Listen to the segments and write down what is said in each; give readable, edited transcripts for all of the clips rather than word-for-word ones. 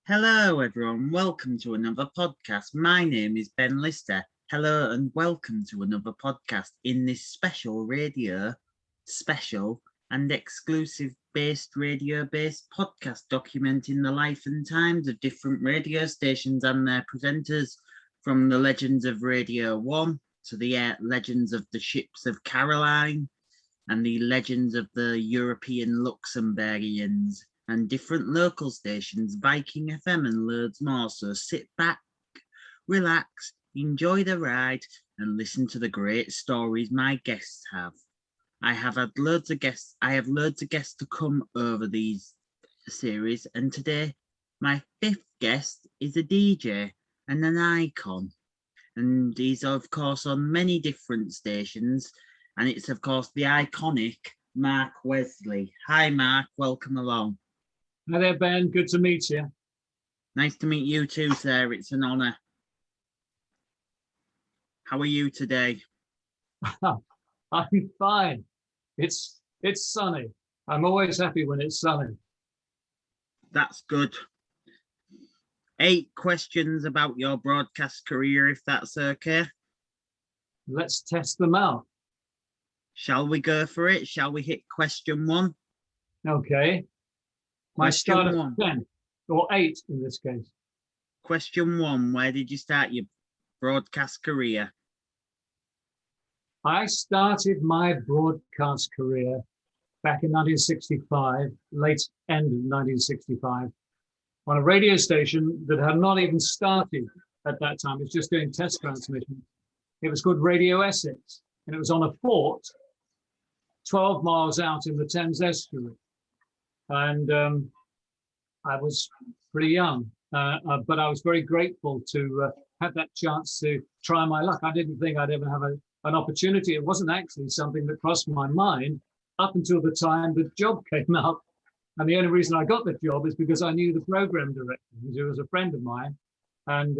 Hello, everyone. Welcome to another podcast. My name is Ben Lister. Hello, and welcome to another podcast in this special and exclusive radio-based podcast documenting the life and times of different radio stations and their presenters, from the legends of Radio 1 to the legends of the ships of Caroline and the legends of the European Luxembourgians and different local stations, Viking FM and loads more. So sit back, relax, enjoy the ride and listen to the great stories my guests have. I have loads of guests to come over these series, and today my fifth guest is a DJ and an icon. And he's of course on many different stations, and it's of course the iconic Mark Wesley. Hi Mark, welcome along. Hi there, Ben. Good to meet you. Nice to meet you too, sir. It's an honour. How are you today? I'm fine. It's sunny. I'm always happy when it's sunny. That's good. 8 questions about your broadcast career, if that's okay. Let's test them out. Shall we go for it? Shall we hit question 1? Okay. My start at 10 or 8 in this case. Question 1. Where did you start your broadcast career? I started my broadcast career back in 1965, late end of 1965, on a radio station that had not even started at that time. It was just doing test transmission. It was called Radio Essex, and it was on a fort 12 miles out in the Thames estuary. And I was pretty young, but I was very grateful to have that chance to try my luck. I didn't think I'd ever have an opportunity. It wasn't actually something that crossed my mind up until the time the job came up. And the only reason I got the job is because I knew the program director, who was a friend of mine, and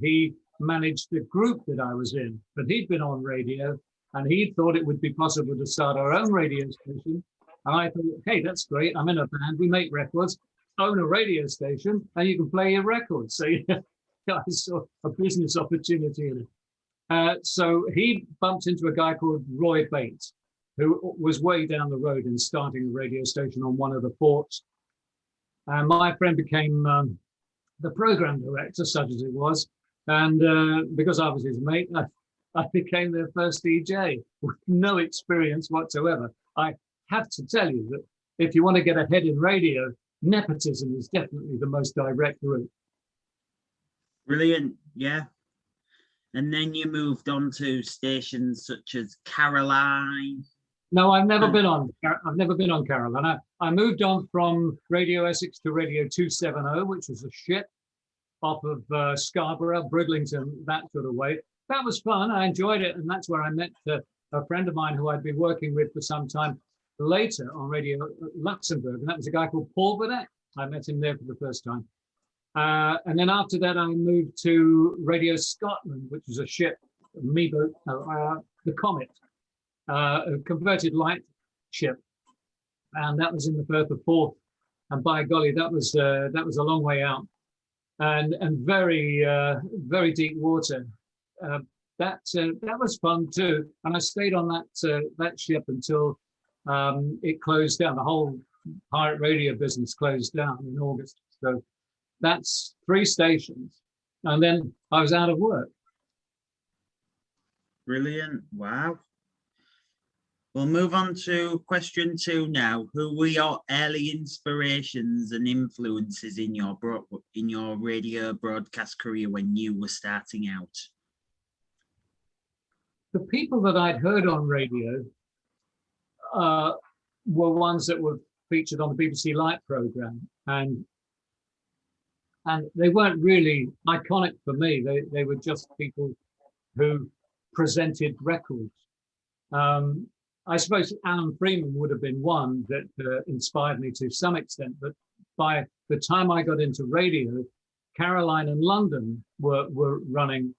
he managed the group that I was in. But he'd been on radio, and he thought it would be possible to start our own radio station. And I thought, hey, that's great. I'm in a band. We make records, own a radio station, and you can play your records. So I saw a business opportunity in it. So he bumped into a guy called Roy Bates, who was way down the road and starting a radio station on one of the forts. And my friend became the program director, such as it was. And because I was his mate, I became their first DJ with no experience whatsoever. I have to tell you that if you want to get ahead in radio, nepotism is definitely the most direct route. Brilliant, yeah. And then you moved on to stations such as Caroline. No, I've never been on Caroline. I moved on from Radio Essex to Radio 270, which was a ship off of Scarborough, Bridlington, that sort of way. That was fun. I enjoyed it, and that's where I met a friend of mine who I'd been working with for some time later on Radio Luxembourg, and that was a guy called Paul Burnett. I met him there for the first time. And then after that, I moved to Radio Scotland, which was a ship, the Comet, a converted light ship, and that was in the Firth of Forth. And by golly, that was a long way out, and very very deep water. That was fun too, and I stayed on that ship until it closed down. The whole pirate radio business closed down in August. So that's 3 stations, and then I was out of work. Brilliant! Wow. We'll move on to question 2 now. Who were your early inspirations and influences in your radio broadcast career when you were starting out? The people that I'd heard on radio were ones that were featured on the BBC Light programme, and they weren't really iconic for me. They were just people who presented records. I suppose Alan Freeman would have been one that inspired me to some extent, but by the time I got into radio, Caroline and London were running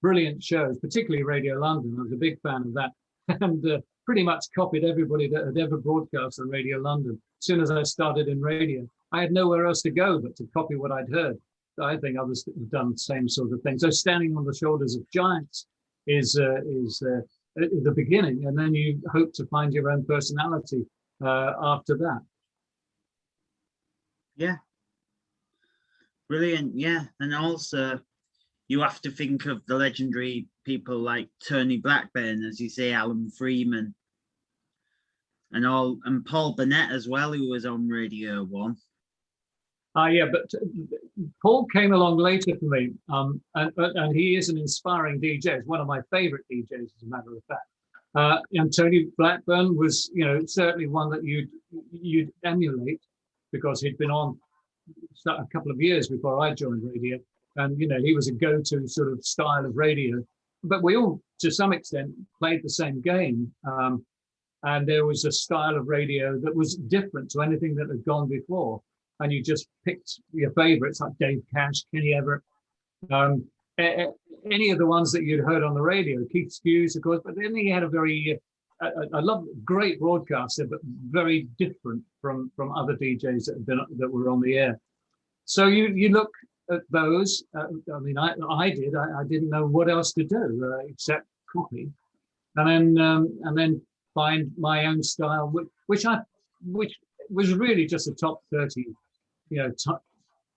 brilliant shows, particularly Radio London. I was a big fan of that, and pretty much copied everybody that had ever broadcast on Radio London as soon as I started in radio. I had nowhere else to go but to copy what I'd heard. I think others have done the same sort of thing. So standing on the shoulders of giants is the beginning, and then you hope to find your own personality after that. Yeah, brilliant. Yeah, and also you have to think of the legendary people like Tony Blackburn, as you say, Alan Freeman, and Paul Burnett as well, who was on Radio 1. Yeah, but Paul came along later for me, and he is an inspiring DJ. He's one of my favorite DJs, as a matter of fact. And Tony Blackburn was, certainly one that you'd emulate, because he'd been on a couple of years before I joined radio, and he was a go-to sort of style of radio. But we all, to some extent, played the same game, and there was a style of radio that was different to anything that had gone before. And you just picked your favorites, like Dave Cash, Kenny Everett, any of the ones that you'd heard on the radio, Keith Hughes, of course. But then he had a very, I love, great broadcaster, but very different from other DJs that were on the air. So you look at those. I mean, I did. I didn't know what else to do except copy, and then find my own style, which was really just a top 30.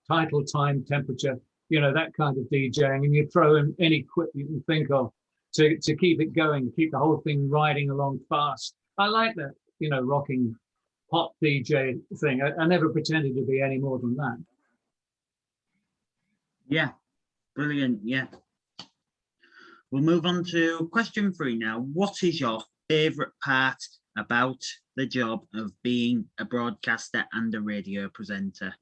Title, time, temperature, that kind of DJing, and you throw in any quip you can think of to keep it going, keep the whole thing riding along fast. I like that, rocking pop DJ thing. I never pretended to be any more than that. Yeah, brilliant. Yeah. We'll move on to question 3 now. What is your favourite part about the job of being a broadcaster and a radio presenter?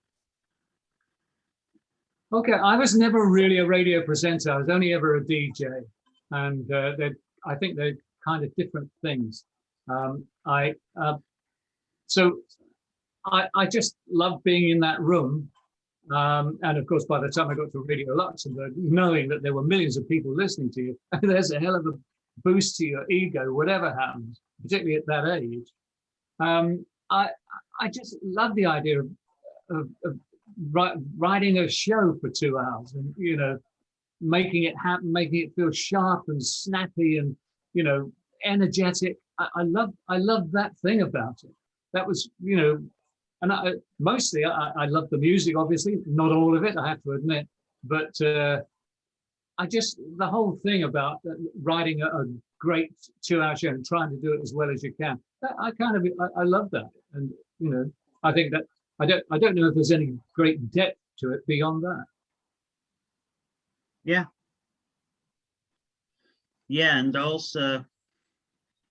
Okay, I was never really a radio presenter. I was only ever a DJ, and I think they're kind of different things. I just love being in that room, and of course, by the time I got to Radio Luxembourg, knowing that there were millions of people listening to you, there's a hell of a boost to your ego, whatever happens, particularly at that age. I just love the idea of writing a show for 2 hours, and making it happen, making it feel sharp and snappy and energetic. I love that thing about it. That was and mostly I love the music, obviously, not all of it, I have to admit, but the whole thing about writing a great 2-hour show and trying to do it as well as you can. I love that, and I think that I don't know if there's any great depth to it beyond that. Yeah, and also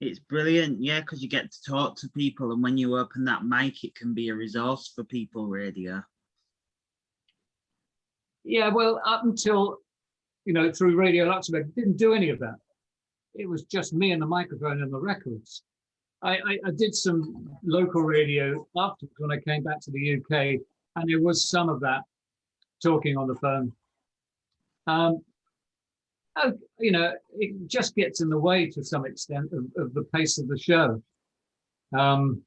it's brilliant, because you get to talk to people, and when you open that mic, it can be a resource for people. Radio. Yeah, well, up until through Radio Luxembourg, didn't do any of that. It was just me and the microphone and the records. I did some local radio afterwards when I came back to the UK, and there was some of that talking on the phone. It just gets in the way to some extent of the pace of the show. I'm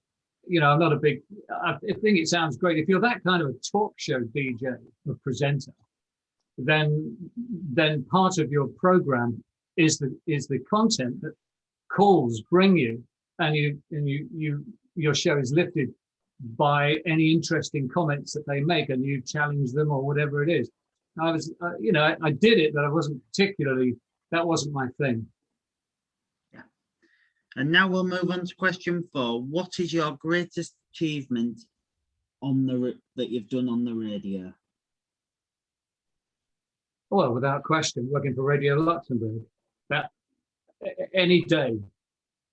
not a big. I think it sounds great if you're that kind of a talk show DJ or presenter. Then part of your program is the content that calls bring you, and your show is lifted by any interesting comments that they make, and you challenge them or whatever it is. I was, I did it, but that wasn't my thing. Yeah. And now we'll move on to question 4. What is your greatest achievement that you've done on the radio? Well, without question, working for Radio Luxembourg. That any day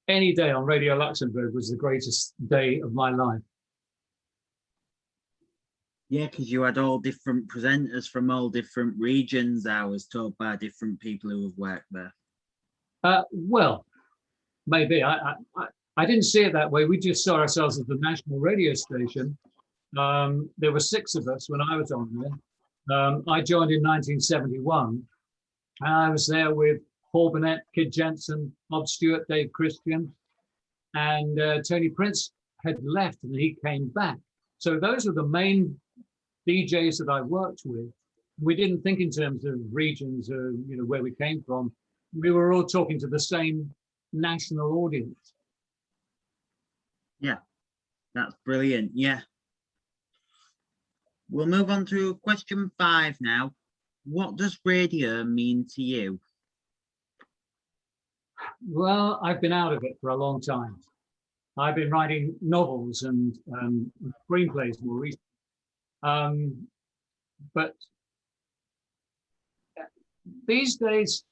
on Radio Luxembourg was the greatest day of my life. Yeah, because you had all different presenters from all different regions, I was told by different people who have worked there. Well, maybe. I didn't see it that way. We just saw ourselves as the national radio station. There were 6 of us when I was on there. I joined in 1971, and I was there with Paul Burnett, Kid Jensen, Bob Stewart, Dave Christian, and Tony Prince had left, and he came back. So those are the main DJs that I worked with. We didn't think in terms of regions or where we came from. We were all talking to the same national audience. Yeah, that's brilliant. Yeah. We'll move on to question 5 now. What does radio mean to you? Well, I've been out of it for a long time. I've been writing novels and screenplays more recently. But these days,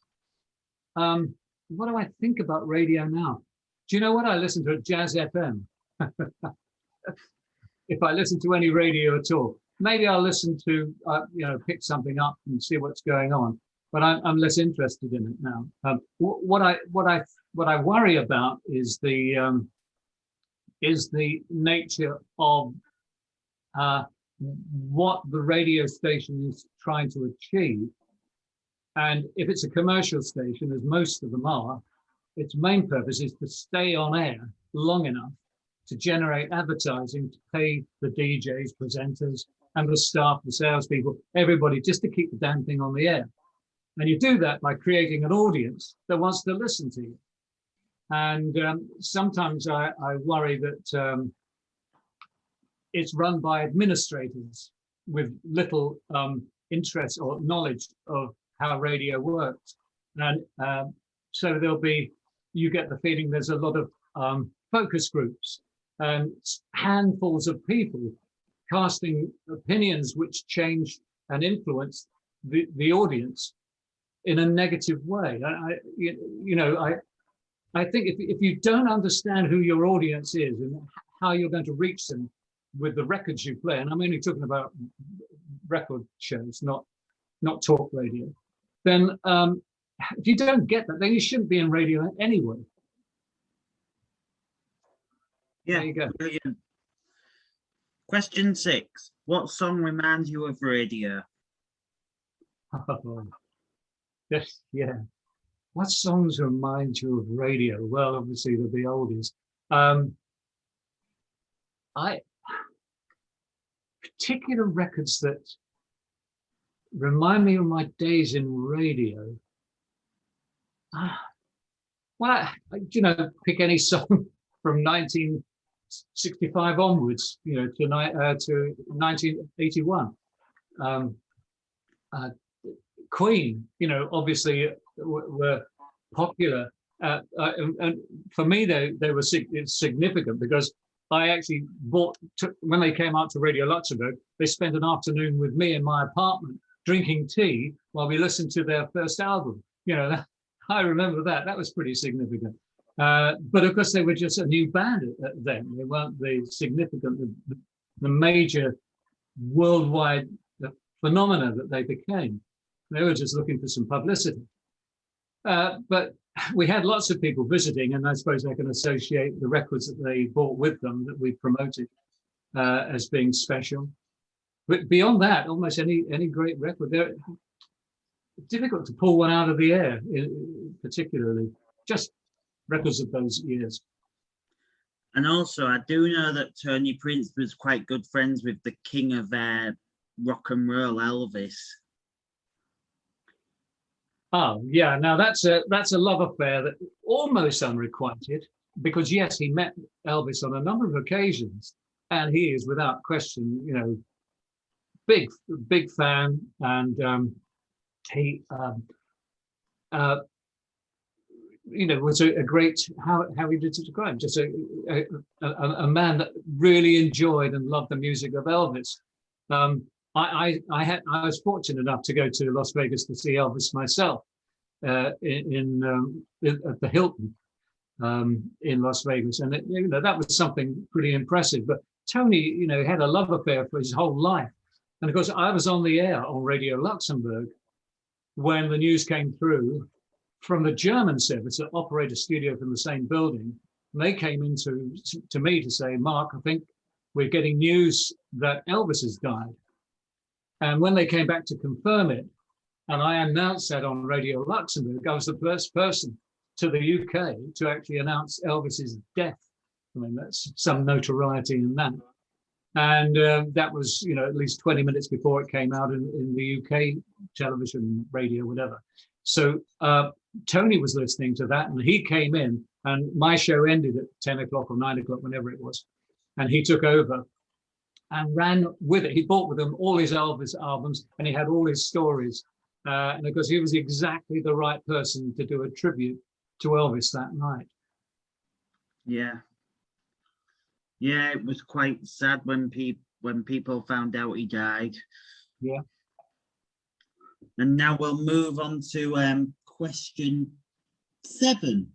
what do I think about radio now? Do you know what? I listen to Jazz FM. If I listen to any radio at all, maybe I'll listen to, pick something up and see what's going on. But I'm less interested in it now. What I worry about is the nature of what the radio station is trying to achieve. And if it's a commercial station, as most of them are, its main purpose is to stay on air long enough to generate advertising, to pay the DJs, presenters, and the staff, the salespeople, everybody, just to keep the damn thing on the air. And you do that by creating an audience that wants to listen to you. And sometimes I worry that it's run by administrators with little interest or knowledge of how radio works. And so you get the feeling there's a lot of focus groups and handfuls of people casting opinions which change and influence the audience in a negative way. I think if you don't understand who your audience is and how you're going to reach them with the records you play, and I'm only talking about record shows, not talk radio, then if you don't get that, then you shouldn't be in radio anyway. Yeah, there you go. Brilliant. Question 6. What song reminds you of radio? Yes, yeah. What songs remind you of radio? Well, obviously they're the oldies. Particular records that remind me of my days in radio. Well, pick any song from 1965 onwards, to 1981. Queen, obviously were popular, and for me they were significant because I actually when they came out to Radio Luxembourg, they spent an afternoon with me in my apartment drinking tea while we listened to their first album. I remember that. That was pretty significant. But of course, they were just a new band then. They weren't the significant, the major worldwide phenomena that they became. They were just looking for some publicity. But we had lots of people visiting, and I suppose I can associate the records that they brought with them that we promoted as being special. But beyond that, almost any great record, they're difficult to pull one out of the air, particularly just records of those years. And also, I do know that Tony Prince was quite good friends with the king of rock and roll, Elvis. Oh, yeah. Now that's a love affair that almost unrequited, because yes, he met Elvis on a number of occasions, and he is without question, big fan, and he was a great, how he did describe, just a man that really enjoyed and loved the music of Elvis. I was fortunate enough to go to Las Vegas to see Elvis myself at the Hilton in Las Vegas, and that was something pretty impressive. But Tony, had a love affair for his whole life, and of course I was on the air on Radio Luxembourg when the news came through from the German service that operate a studio from the same building. And they came to me to say, Mark, I think we're getting news that Elvis has died. And when they came back to confirm it, and I announced that on Radio Luxembourg, I was the first person to the UK to actually announce Elvis's death. I mean, that's some notoriety in that. And that was, at least 20 minutes before it came out in the UK television, radio, whatever. So Tony was listening to that, and he came in, and my show ended at 10 o'clock or 9 o'clock, whenever it was. And he took over and ran with it. He brought with him all his Elvis albums, and he had all his stories. And because he was exactly the right person to do a tribute to Elvis that night. Yeah. Yeah, it was quite sad when people found out he died. Yeah. And now we'll move on to question 7.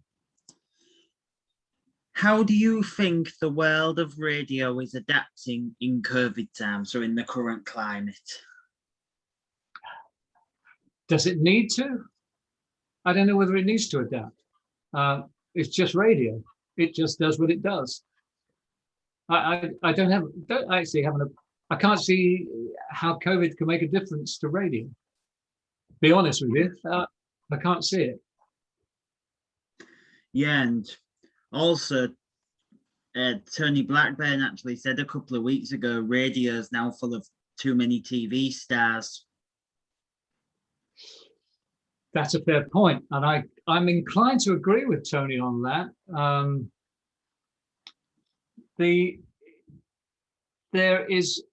How do you think the world of radio is adapting in COVID times, or in the current climate? Does it need to? I don't know whether it needs to adapt. It's just radio. It just does what it does. I can't see how COVID can make a difference to radio. Be honest with you, I can't see it. Yeah, and also Tony Blackburn actually said a couple of weeks ago, radio is now full of too many TV stars. That's a fair point, and I'm inclined to agree with Tony on that. There is,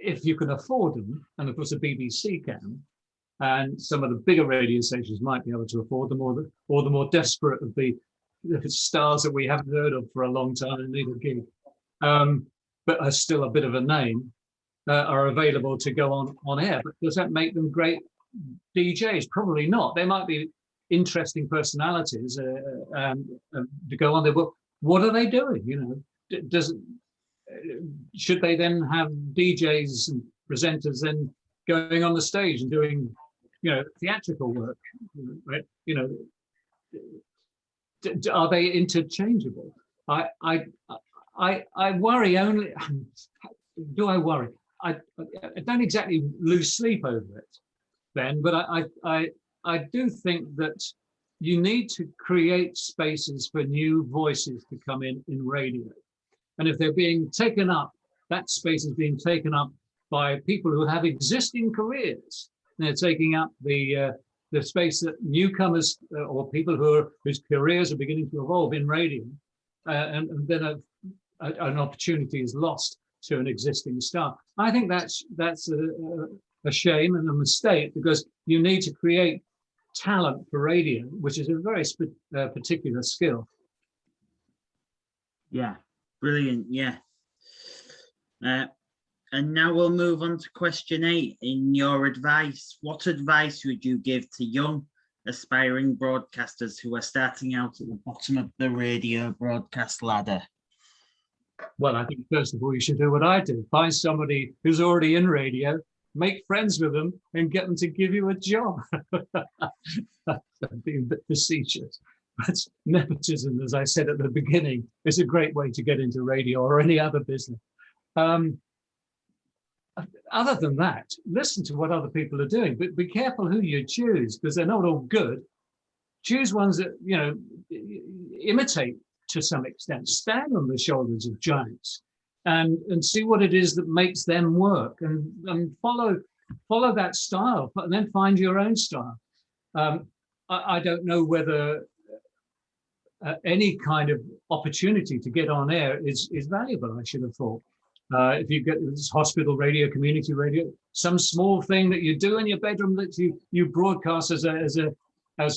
if you can afford them, and of course the BBC can, and some of the bigger radio stations might be able to afford them, or the more desperate of the stars that we haven't heard of for a long time and need a gig, but are still a bit of a name, are available to go on air. But does that make them great DJs? Probably not. They might be interesting personalities to go on there, but what are they doing? Should they then have DJs and presenters then going on the stage and doing theatrical work, right? Are they interchangeable? I worry only. Do I worry? I don't exactly lose sleep over it, Ben, but I do think that you need to create spaces for new voices to come in radio. And if they're being taken up, that space is being taken up by people who have existing careers. They're taking up the space that newcomers or people whose careers are beginning to evolve in radio, and then an opportunity is lost to an existing star. I think that's a shame and a mistake, because you need to create talent for radio, which is a very particular skill. Yeah, brilliant. Yeah. And now we'll move on to question 8. In your advice, what advice would you give to young aspiring broadcasters who are starting out at the bottom of the radio broadcast ladder? Well, I think first of all, you should do what I do. Find somebody who's already in radio, make friends with them, and get them to give you a job. I'm being a bit facetious. But nepotism, as I said at the beginning, is a great way to get into radio or any other business. Other than that, listen to what other people are doing, but be careful who you choose, because they're not all good. Choose ones that, imitate to some extent, stand on the shoulders of giants, and see what it is that makes them work, and follow that style, and then find your own style. I don't know whether any kind of opportunity to get on air is valuable, I should have thought. If you get this hospital radio, community radio, some small thing that you do in your bedroom that you broadcast as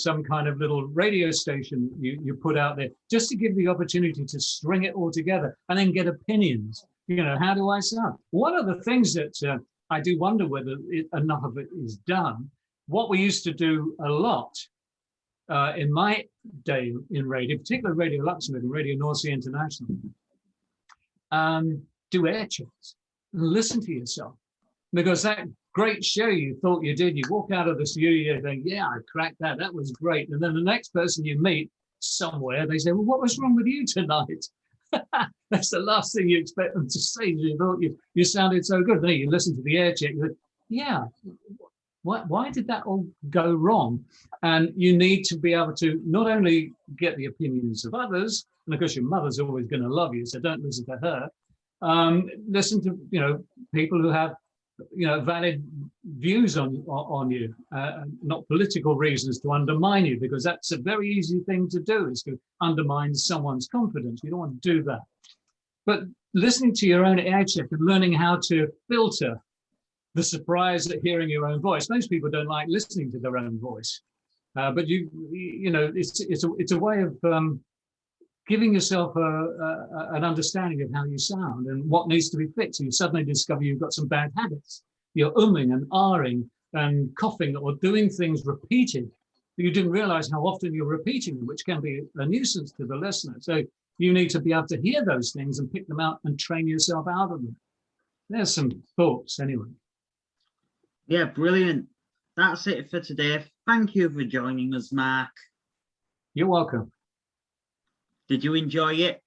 some kind of little radio station you put out there, just to give the opportunity to string it all together and then get opinions. How do I sound? One of the things that I do wonder whether enough of it is done, what we used to do a lot in my day in radio, particularly Radio Luxembourg and Radio North Sea International, do air checks and listen to yourself, because that great show you thought you did, you walk out of the studio going, yeah, I cracked that, that was great. And then the next person you meet somewhere, they say, well, what was wrong with you tonight? That's the last thing you expect them to say. You thought you sounded so good. Then you listen to the air check, you think, yeah, why did that all go wrong? And you need to be able to not only get the opinions of others, and of course your mother's always going to love you, so don't listen to her, Listen to, people who have, valid views on you, not political reasons to undermine you, because that's a very easy thing to do, is to undermine someone's confidence. You don't want to do that. But listening to your own air check and learning how to filter the surprise at hearing your own voice. Most people don't like listening to their own voice, but it's a way of giving yourself an understanding of how you sound and what needs to be fixed. You suddenly discover you've got some bad habits. You're umming and ahhing and coughing or doing things repeated. You didn't realize how often you're repeating them, which can be a nuisance to the listener. So you need to be able to hear those things and pick them out and train yourself out of them. There's some thoughts anyway. Yeah, brilliant. That's it for today. Thank you for joining us, Mark. You're welcome. Did you enjoy it?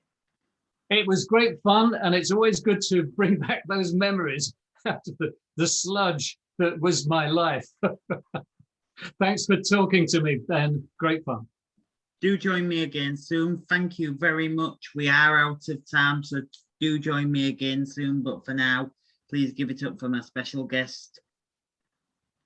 It was great fun, and it's always good to bring back those memories after the sludge that was my life. Thanks for talking to me, Ben. Great fun. Do join me again soon. Thank you very much. We are out of time, so do join me again soon. But for now, please give it up for my special guest,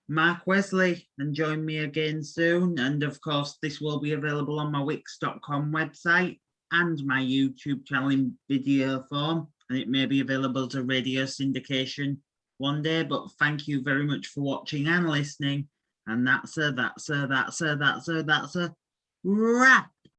Mark Wesley, and join me again soon. And of course, this will be available on my wix.com website and my YouTube channel in video form. And it may be available to radio syndication one day. But thank you very much for watching and listening. And that's a wrap.